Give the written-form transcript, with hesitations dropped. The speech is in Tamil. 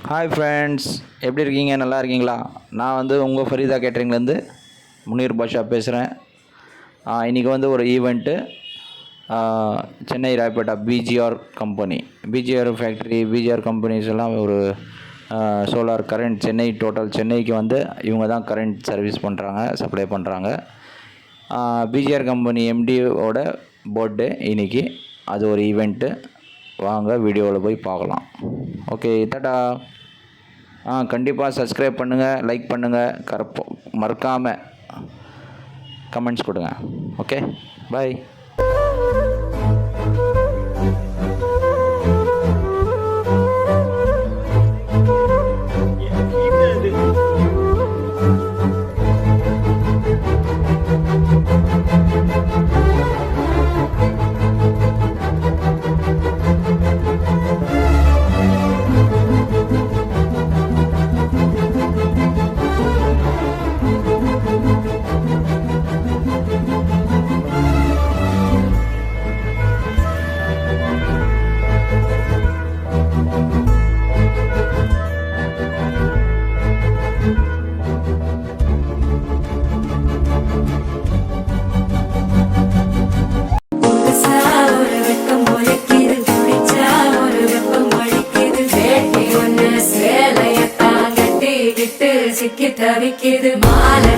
ஹாய் ஃப்ரெண்ட்ஸ், எப்படி இருக்கீங்க? நல்லா இருக்கீங்களா? நான் வந்து உங்கள் ஃபரீதா கேட்ரிங்லேருந்து முனீர் பாஷா பேசுகிறேன். இன்றைக்கி வந்து ஒரு event, Chennai Royapettah PGR company, PGR factory, PGR companies எல்லாம் ஒரு சோலார் கரண்ட் சென்னைக்கு வந்து இவங்க தான் கரண்ட் சர்வீஸ் பண்ணுறாங்க, சப்ளை பண்ணுறாங்க. பிஜிஆர் கம்பெனி எம்டியோட பர்த்டே இன்றைக்கி. அது ஒரு ஈவெண்ட்டு. வாங்க வீடியோவில் போய் பார்க்கலாம். ஓகே, டாடா. கண்டிப்பாக சப்ஸ்கிரைப் பண்ணுங்கள், லைக் பண்ணுங்கள், மறக்காமல் கமெண்ட்ஸ் கொடுங்க. ஓகே, பாய். சிக்கி தவிக்குது மாலை